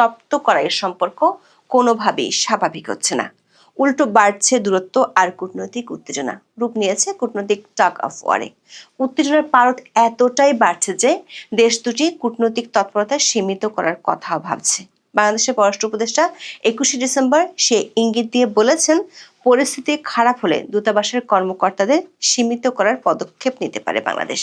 তপ্ত করাইয়ের সম্পর্ক কোনোভাবেই স্বাভাবিক হচ্ছে না। উল্টো বাড়ছে দূরত্ব আর কূটনৈতিক উত্তেজনা, রূপ নিয়েছে কূটনৈতিক টাগ অফ ওয়ারে। উত্তেজনার পারদ এতটাই বাড়ছে যে দেশ দুটি কূটনৈতিক তৎপরতা সীমিত করার কথাও ভাবছে। বাংলাদেশের পররাষ্ট্র উপদেষ্টা 21শে ডিসেম্বর সে ইঙ্গিত দিয়ে বলেছেন, পরিস্থিতি খারাপ হলে দূতাবাসের কর্মকর্তাদের সীমিত করার পদক্ষেপ নিতে পারে বাংলাদেশ।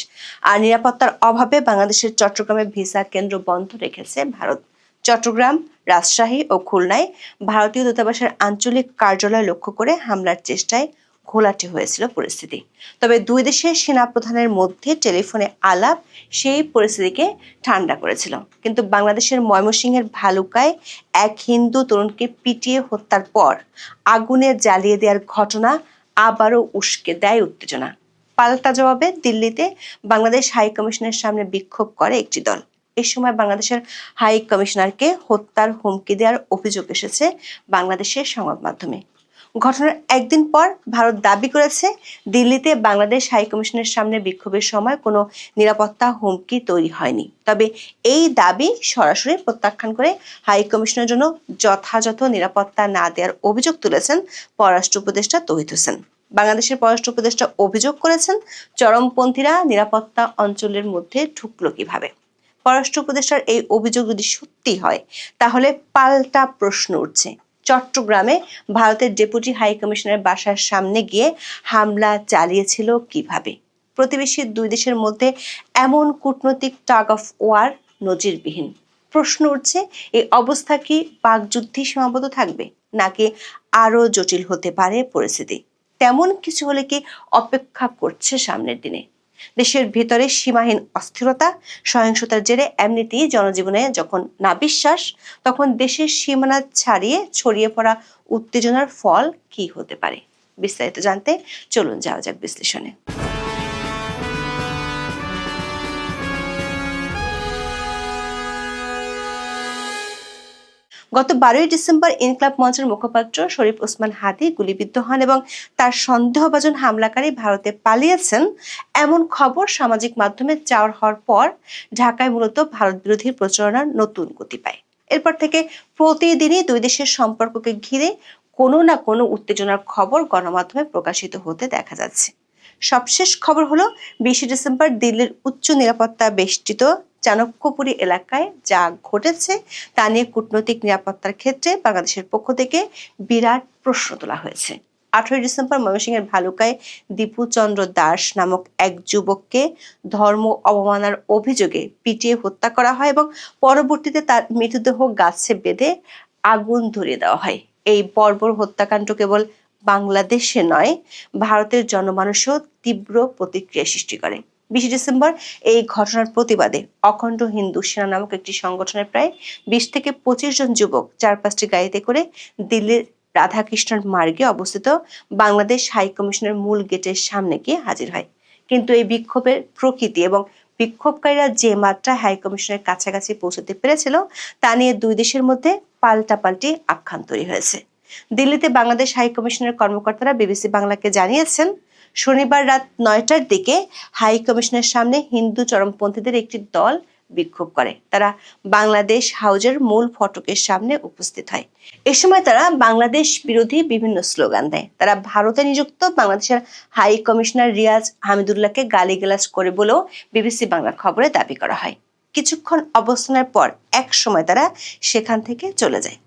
আর নিরাপত্তার অভাবে বাংলাদেশের চট্টগ্রামে ভিসা কেন্দ্র বন্ধ রেখেছে ভারত। চট্টগ্রাম, রাজশাহী ও খুলনায় ভারতীয় দূতাবাসের আঞ্চলিক কার্যালয় লক্ষ্য করে হামলার চেষ্টায় ঘোলাটে হয়েছিল পরিস্থিতি। তবে দুই দেশের সেনাপ্রধানের মধ্যে টেলিফোনে আলাপ সেই পরিস্থিতিকে ঠান্ডা করেছিল। কিন্তু বাংলাদেশের ময়মনসিংহের ভালুকায় এক হিন্দু তরুণকে পিটিয়ে হত্যার পর আগুনে জ্বালিয়ে দেওয়ার ঘটনা আবারও উস্কে দেয় উত্তেজনা। পাল্টা জবাবে দিল্লিতে বাংলাদেশ হাই কমিশনের সামনে বিক্ষোভ করে একটি দল। এ সময় বাংলাদেশের হাই কমিশনারকে হত্যার হুমকি দেওয়ার অভিযোগ এসেছে বাংলাদেশের সংবাদ মাধ্যমে। ঘটনার একদিন পর ভারত দাবি করেছে, দিল্লিতে বাংলাদেশ হাই কমিশনের সামনে বিক্ষোভের সময় কোনো নিরাপত্তা হুমকি তৈরি হয়নি। তবে এই দাবি সরাসরি প্রত্যাখ্যান করে হাই কমিশনের জন্য যথাযথ নিরাপত্তা না দেওয়ার অভিযোগ তুলেছেন পররাষ্ট্র উপদেষ্টা তৌহিদ হোসেন। বাংলাদেশের পররাষ্ট্র উপদেষ্টা অভিযোগ করেছেন, চরমপন্থীরা নিরাপত্তা অঞ্চলের মধ্যে ঢুকলো কিভাবে। পররাষ্ট্র উপদেষ্টার এই অভিযোগ যদি সত্যি হয়, তাহলে পাল্টা প্রশ্ন উঠছে, চট্টগ্রামে ভারতের ডেপুটি হাই কমিশনারের বাসার সামনে গিয়ে হামলা চালিয়েছিল কিভাবে? প্রতিবেশী দুই দেশের মধ্যে এমন কূটনৈতিক টাগ অফ ওয়ার নজিরবিহীন। প্রশ্ন উঠছে, এই অবস্থা কি বাকযুদ্ধে সীমাবদ্ধ থাকবে, নাকি আরো জটিল হতে পারে পরিস্থিতি? তেমন কিছু হলে কি অপেক্ষা করছে সামনের দিনে? দেশের ভিতরে সীমাহীন অস্থিরতা, সহিংসতার জেরে এমনিতেই জনজীবনে যখন নাবিশ্বাস, তখন দেশের সীমানা ছাড়িয়ে ছড়িয়ে পড়া উত্তেজনার ফল কি হতে পারে? বিস্তারিত জানতে চলুন যাওয়া যাক বিশ্লেষণে। গত 12ই ডিসেম্বর ইনকলাব মঞ্চের মুখপাত্র শরীফ ওসমান হাদি গুলিবিদ্ধ হন এবং তার সন্দেহভাজন হামলাকারী ভারতে পালিয়েছেন, এমন খবর সামাজিক মাধ্যমে চাওয়ার হওয়ার পর ঢাকায় মূলত ভারত বিরোধী প্রচারণার নতুন গতি পায়। এরপর থেকে প্রতিদিনই দুই দেশের সম্পর্ককে ঘিরে কোনো না কোনো উত্তেজনার খবর গণমাধ্যমে প্রকাশিত হতে দেখা যাচ্ছে। সবশেষ খবর হলো 20 ডিসেম্বর দিল্লির উচ্চ নিরাপত্তা বেষ্টিত চাণক্যপুরী এলাকায় যা ঘটেছে তা নিয়ে কূটনৈতিক নিরাপত্তার ক্ষেত্রে বাংলাদেশের পক্ষ থেকে বিরাট প্রশ্ন তোলা হয়েছে। 18 ডিসেম্বর ময়মনসিংহের ভালুকায় দীপু চন্দ্র দাস নামক এক যুবককে ধর্ম অবমাননার অভিযোগে পিটিয়ে হত্যা করা হয় এবং পরবর্তীতে তার মৃতদেহ গাছে বেঁধে আগুন ধরিয়ে দেওয়া হয়। এই বর্বর হত্যাকাণ্ড কেবল বাংলাদেশে নয়, ভারতের জনমানুষও তীব্র প্রতিক্রিয়া সৃষ্টি করে। 20 ডিসেম্বর এই ঘটনার প্রতিবাদে অখণ্ড হিন্দু সেনা নামক একটি সংগঠনের প্রায় 20 থেকে 25 জন যুবক 4-5টি গাড়িতে করে দিল্লির রাধাকৃষ্ণন মার্গে অবস্থিত বাংলাদেশ হাই কমিশনের মূল গেটের সামনে গিয়ে হাজির হয়। কিন্তু এই বিক্ষোভের প্রকৃতি এবং বিক্ষোভকারীরা যে মাত্রা হাই কমিশনের কাছাকাছি পৌঁছতে পেরেছিল, তা নিয়ে দুই দেশের মধ্যে পাল্টাপাল্টি আখ্যান তৈরি হয়েছে। দিল্লিতে বাংলাদেশ হাই কমিশনের কর্মকর্তারা বিবিসি বাংলাকে জানিয়েছেন, শনিবার রাত 9টার দিকে হাই কমিশনের সামনে হিন্দু চরমপন্থীদের একটি দল বিক্ষোভ করে। তারা বাংলাদেশ হাউজের মূল ফটকের সামনে উপস্থিত হয়। এ সময় তারা বাংলাদেশ বিরোধী বিভিন্ন স্লোগান দেয়। তারা ভারতে নিযুক্ত বাংলাদেশের হাই কমিশনার রিয়াজ হামিদুল্লাহকে গালিগালাজ করে বলেও বিবিসি বাংলার খবরে দাবি করা হয়। কিছুক্ষণ অবস্থানের পর এক সময় তারা সেখান থেকে চলে যায়।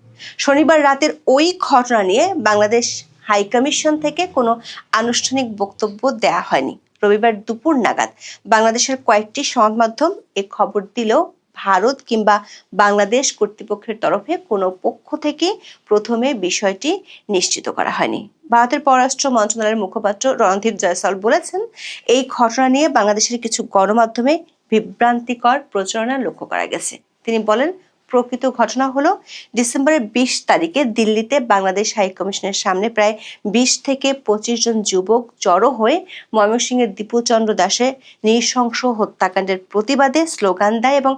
শনিবার রাতের ওই ঘটনা নিয়ে বাংলাদেশ হাই কমিশন থেকে কোনো আনুষ্ঠানিক বক্তব্য দেয়া হয়নি। রবিবার দুপুর নাগাদ বাংলাদেশের কয়েকটি সংবাদ মাধ্যম এ খবর দিলেও ভারত কিংবা বাংলাদেশ কর্তৃপক্ষের তরফে কোনো পক্ষ থেকে প্রথমে বিষয়টি নিশ্চিত করা হয়নি। ভারতের পররাষ্ট্র মন্ত্রণালয়ের মুখপাত্র রণধীর জয়সওয়াল বলেছেন, এই ঘটনা নিয়ে বাংলাদেশের কিছু গণমাধ্যমে বিভ্রান্তিকর প্রচারণা লক্ষ্য করা গেছে। তিনি বলেন, প্রকৃত ঘটনা হলো ডিসেম্বরের 20 তারিখে দিল্লিতে বাংলাদেশ হাই কমিশনের সামনে প্রায় 20 থেকে 25 জন যুবক জড়ো হয়ে ময়মনসিংহের দীপু চন্দ্র দাসের নৃশংস হত্যাকাণ্ডের প্রতিবাদে স্লোগান দেয় এবং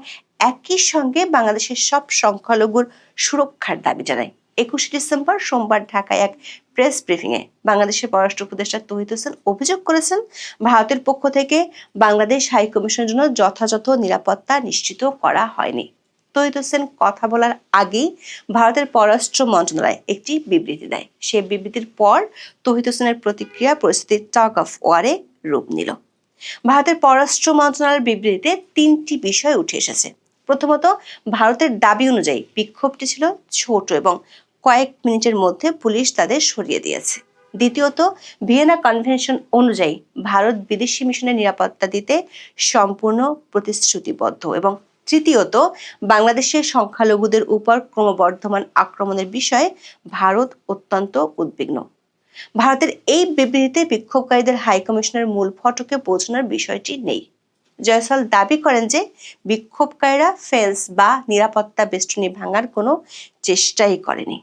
একই সঙ্গে বাংলাদেশের সব সংখ্যালঘুর সুরক্ষার দাবি জানায়। 21 ডিসেম্বর সোমবার ঢাকায় এক প্রেস ব্রিফিংয়ে বাংলাদেশের পররাষ্ট্র উপদেষ্টা তৌহিদ হোসেন অভিযোগ করেছেন, ভারতের পক্ষ থেকে বাংলাদেশ হাই কমিশনের জন্য যথাযথ নিরাপত্তা নিশ্চিত করা হয়নি। তৌহিদ হোসেন কথা বলার আগেই ভারতের পররাষ্ট্র মন্ত্রণালয় একটি বিবৃতি দেয়। সে বিবৃতির পর তৌহিদ হোসেনের প্রতিক্রিয়া পরিস্থিতি টাগ অফ ওয়ারে রূপ নিল। ভারতের পররাষ্ট্র মন্ত্রণালয়ের বিবৃতিতে 3টি বিষয় উঠে এসেছে। প্রথমত, ভারতের দাবি অনুযায়ী বিক্ষোভটি ছিল ছোট এবং কয়েক মিনিটের মধ্যে পুলিশ তাদের সরিয়ে দিয়েছে। দ্বিতীয়ত, ভিয়েনা কনভেনশন অনুযায়ী ভারত বিদেশি মিশনের নিরাপত্তা দিতে সম্পূর্ণ প্রতিশ্রুতিবদ্ধ। এবং তৃতীয়ত, বাংলাদেশের সংখ্যালঘুদের উপর ক্রমবর্ধমান আক্রমণের বিষয়ে ভারত অত্যন্ত উদ্বিগ্ন। ভারতের এই বিবৃতিতে বিক্ষোভকারীদের হাইকমিশনের মূল ফটকে পৌঁছানোর বিষয়টি নেই। জয়সওয়াল দাবি করেন যে বিক্ষোভকারীরা ফেন্স বা নিরাপত্তা বেষ্টনী ভাঙার কোনো চেষ্টাই করেনি।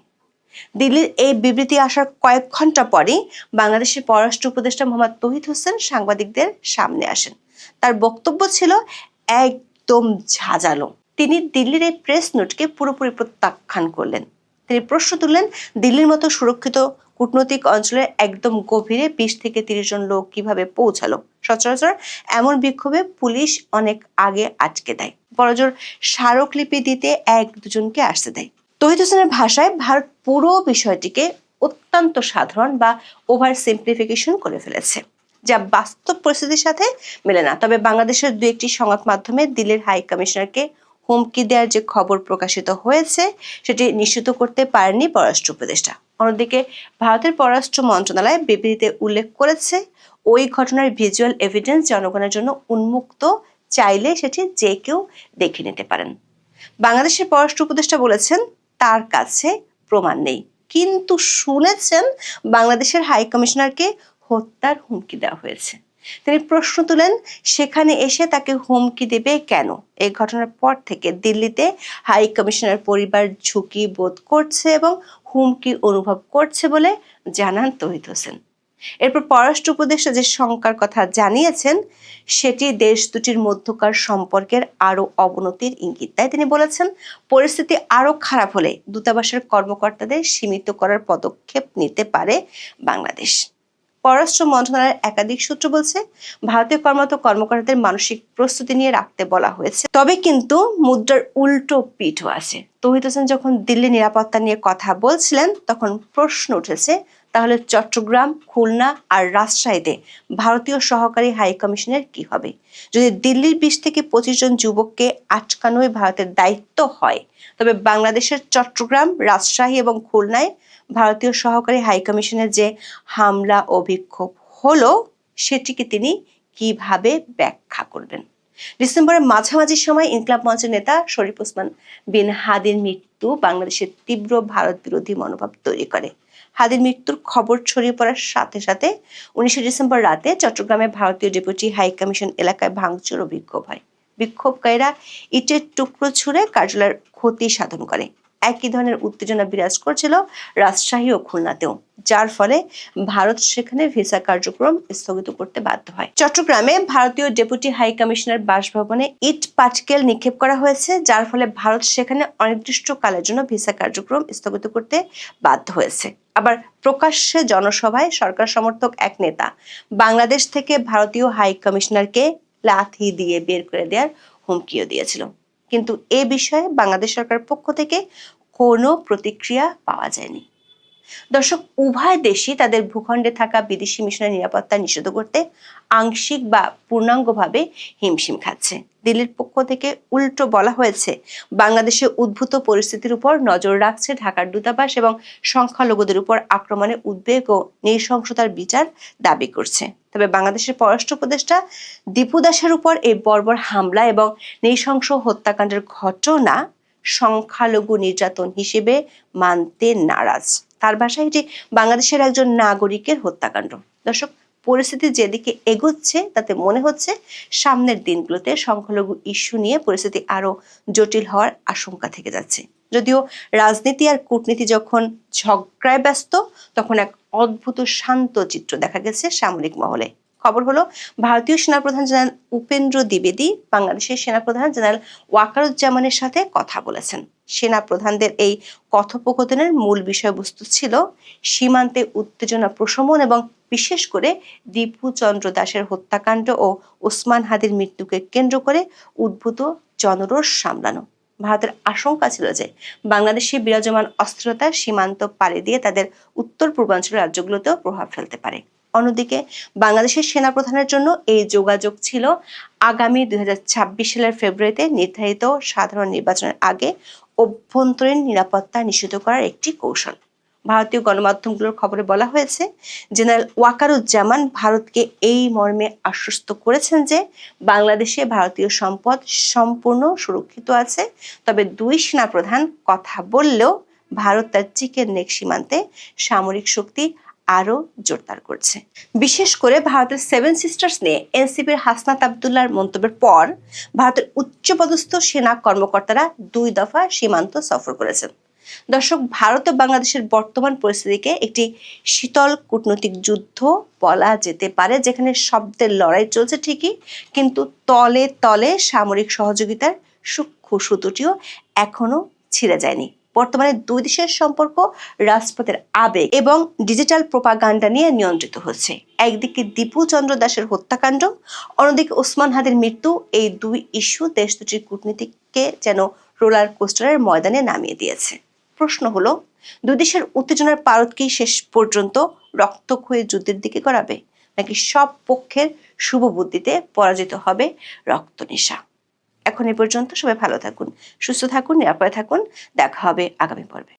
দিল্লির এই বিবৃতি আসার কয়েক ঘন্টা পরেই বাংলাদেশের পররাষ্ট্র উপদেষ্টা মোহাম্মদ তৌহিদ হোসেন সাংবাদিকদের সামনে আসেন। তার বক্তব্য ছিল একদম ঝাঁঝালো। তিনি দিল্লির এই প্রেস নোটকে পুরোপুরি প্রত্যাখ্যান করলেন। তিনি প্রশ্ন তুললেন, দিল্লির মতো সুরক্ষিত কূটনৈতিক অঞ্চলের একদম গভীরে 20 থেকে 30 জন লোক কিভাবে পৌঁছালো? সচরাচর এমন বিক্ষোভে পুলিশ অনেক আগে আটকে দেয়, বড়জোর স্মারকলিপি দিতে 1-2 জনকে আসতে দেয়। তৌহিদ হোসেনের ভাষায় ভারত পুরো বিষয়টিকে অত্যন্ত সাধারণ বা ওভার সিম্পলিফিকেশন করে ফেলেছে, যা বাস্তব পরিস্থিতির সাথে মেলে না। তবে বাংলাদেশের 2-1টি সংবাদ মাধ্যমে দিল্লির হাই কমিশনারকে হুমকি দেওয়ার যে খবর প্রকাশিত হয়েছে সেটি নিশ্চিত করতে পারেননি পররাষ্ট্র উপদেষ্টা। অন্যদিকে ভারতের পররাষ্ট্র মন্ত্রণালয় বিবৃতিতে উল্লেখ করেছে, ওই ঘটনার ভিজুয়াল এভিডেন্স জনগণের জন্য উন্মুক্ত, চাইলে সেটি যে কেউ দেখে নিতে পারেন। বাংলাদেশের পররাষ্ট্র উপদেষ্টা বলেছেন তার কাছে প্রমাণ নেই, কিন্তু শুনেছেন বাংলাদেশের হাই কমিশনারকে হত্যার হুমকি দেওয়া হয়েছে। তিনি প্রশ্ন তুলেন, সেখানে এসে তাকে হুমকি দেবে কেন? এই ঘটনার পর থেকে দিল্লিতে হাই কমিশনার পরিবার ঝুঁকি বোধ করছে এবং হুমকি অনুভব করছে বলে জানান তৌহিদ হোসেন। এরপর পররাষ্ট্র উপদেষ্টা যে শঙ্কার কথা জানিয়েছেন সেটি দেশ দুটির মধ্যকার সম্পর্কের আরো অবনতির ইঙ্গিত দেয়। তিনি বলেছেন, পরিস্থিতি আরো খারাপ হলে দূতাবাসের কর্মকর্তাদের সীমিত করার পদক্ষেপ নিতে পারে বাংলাদেশ। পররাষ্ট্র মন্ত্রণালয়ের একাধিক সূত্র বলছে, ভারতীয় কর্মকর্তাদের মানসিক প্রস্তুতি নিয়ে রাখতে বলা হয়েছে। তবে কিন্তু মুদ্রার উল্টো পিঠও আছে। তৌহিদ হোসেন যখন দিল্লি নিরাপত্তা নিয়ে কথা বলছিলেন তখন প্রশ্ন উঠেছে, তাহলে চট্টগ্রাম, খুলনা আর রাজশাহীতে ভারতীয় সহকারী হাই কমিশনের কি হবে? যদি দিল্লির 20 থেকে 25 জন যুবককে আটকানোই ভারতের দায়িত্ব হয়, তবে বাংলাদেশের চট্টগ্রাম, রাজশাহী এবং খুলনায় ভারতীয় সহকারী হাই কমিশনের যে হামলা ও বিক্ষোভ হলো সেটিকে তিনি কিভাবে ব্যাখ্যা করবেন? ডিসেম্বরের মাঝামাঝি সময় ইনকিলাব মঞ্চের নেতা শরীফ ওসমান বিন হাদির মৃত্যু বাংলাদেশের তীব্র ভারত বিরোধী মনোভাব তৈরি করে। হাদির মৃত্যুর খবর ছড়িয়ে পড়ার সাথে সাথে 19 ডিসেম্বর রাতে চট্টগ্রামে ভারতীয় ডেপুটি হাই কমিশন এলাকায় ভাঙচুর ও বিক্ষোভ হয়। বিক্ষোভকারীরা ইটের টুকরো ছুঁড়ে কার্যালয়ের ক্ষতি সাধন করে। একই ধরনের উত্তেজনা বিরাজ করছিল রাজশাহী ও খুলনাতেও, যার ফলে ভারত সেখানে ভিসা কার্যক্রম স্থগিত করতে বাধ্য হয়। চট্টগ্রামে ভারতীয় ডেপুটি হাই কমিশনার বাসভবনে ইট পাটকেল নিক্ষেপ করা হয়েছে, যার ফলে ভারত সেখানে অনির্দিষ্টকালের জন্য ভিসা কার্যক্রম স্থগিত করতে বাধ্য হয়েছে। আবার প্রকাশ্যে জনসভায় সরকার সমর্থক এক নেতা বাংলাদেশ থেকে ভারতীয় হাই কমিশনারকে লাথি দিয়ে বের করে দেওয়ার হুমকিও দিয়েছিল। কিন্তু এ বিষয়ে বাংলাদেশ সরকারের পক্ষ থেকে কোনো প্রতিক্রিয়া পাওয়া যায়নি। দর্শক, উভয় দেশই তাদের ভূখণ্ডে থাকা বিদেশি মিশনের নিরাপত্তা নিষিদ্ধ করতে আংশিক বা পূর্ণাঙ্গভাবে হিমশিম খাচ্ছে। দিল্লির পক্ষ থেকে উল্টো বলা হয়েছে, বাংলাদেশে উদ্ভূত পরিস্থিতির উপর নজর রাখছে ঢাকার দূতাবাস এবং সংখ্যালঘুদের উপর আক্রমণে উদ্বেগ ও নৃশংসতার বিচার দাবি করছে। তবে বাংলাদেশের পররাষ্ট্র উপদেষ্টা দীপু দাসের উপর এই বর্বর হামলা এবং নৃশংস হত্যাকাণ্ডের ঘটনা সংখ্যালঘু নির্যাতন হিসেবে মানতে নারাজ। তার ভাষায় এটি বাংলাদেশের একজন নাগরিকের হত্যাকাণ্ড। দর্শক, পরিস্থিতি যেদিকে এগোচ্ছে তাতে মনে হচ্ছে সামনের দিনগুলোতে সংখ্যালঘু ইস্যু নিয়ে পরিস্থিতি আরো জটিল হওয়ার আশঙ্কা থেকে যাচ্ছে। যদিও রাজনীতি আর কূটনীতি যখন ঝগড়ায় ব্যস্ত, তখন এক অদ্ভুত শান্ত চিত্র দেখা গেছে সামরিক মহলে। খবর হলো, ভারতীয় সেনাপ্রধান জেনারেল উপেন্দ্র দ্বিবেদী বাংলাদেশের সেনাপ্রধান জেনারেল ওয়াকারুজ্জামানের সাথে কথা বলেছেন। সেনাপ্রধানদের এই কথোপকথনের মূল বিষয়বস্তু ছিল সীমান্তে উত্তেজনা প্রশমন এবং বিশেষ করে দীপু চন্দ্র দাসের হত্যাকাণ্ড ও ওসমান হাদির মৃত্যুকে কেন্দ্র করে উদ্ভূত জনরোষ সামলানো। ভারতের আশঙ্কা ছিল যে বাংলাদেশে বিরাজমান অস্থিরতা সীমান্ত পাড়ি দিয়ে তাদের উত্তর পূর্বাঞ্চলের রাজ্যগুলোতেও প্রভাব ফেলতে পারে। অন্যদিকে বাংলাদেশের সেনাপ্রধানের জন্য এই যোগাযোগ ছিল আগামী 2026 সালের ফেব্রুয়ারিতে নির্ধারিত সাধারণ নির্বাচনের আগে অভ্যন্তরীণ নিরাপত্তা নিশ্চিত করার একটি কৌশল। ভারতীয় গণমাধ্যমগুলোর খবরে বলা হয়েছে, জেনারেল ওয়াকারুজ্জামান ভারতকে এই মর্মে আশ্বস্ত করেছেন যে বাংলাদেশে ভারতীয় সম্পদ সম্পূর্ণ সুরক্ষিত আছে। তবে দুই সেনাপ্রধান কথা বললেও ভারত তার চিকেন নেক সীমান্তে সামরিক শক্তি আরো জোরদার করছে। বিশেষ করে ভারতের সেভেন সিস্টার্স নিয়ে এনসিপির হাসনাত আবদুল্লাহর মন্তব্যের পর ভারতের উচ্চপদস্থ সেনা কর্মকর্তারা 2 দফা সীমান্ত সফর করেছেন। দর্শক, ভারত ও বাংলাদেশের বর্তমান পরিস্থিতিকে একটি শীতল কূটনৈতিক যুদ্ধ বলা যেতে পারে, যেখানে শব্দের লড়াই চলছে ঠিকই, কিন্তু তলে তলে সামরিক সহযোগিতার সূক্ষ্ম সুতোটিও এখনো ছিঁড়ে যায়নি। বর্তমানে দুই দেশের সম্পর্ক রাজপথের আবেগ এবং ডিজিটাল প্রোপাগান্ডা নিয়ে নিয়ন্ত্রিত হচ্ছে। একদিকে দীপু চন্দ্র দাসের হত্যাকাণ্ড, অন্যদিকে ওসমান হাদির মৃত্যু। এই দুই ইস্যু দেশ দুটির কূটনীতিকে যেন রোলার কোস্টারের ময়দানে নামিয়ে দিয়েছে। প্রশ্ন হলো, দুই দেশের উত্তেজনার পারদ কি শেষ পর্যন্ত রক্তক্ষয়ী যুদ্ধের দিকে গড়াবে, নাকি সব পক্ষের শুভ বুদ্ধিতে পরাজিত হবে রক্তনেশা? এখন এ পর্যন্ত। সবাই ভালো থাকুন, সুস্থ থাকুন, নিরাপদে থাকুন। দেখা হবে আগামী পর্বে।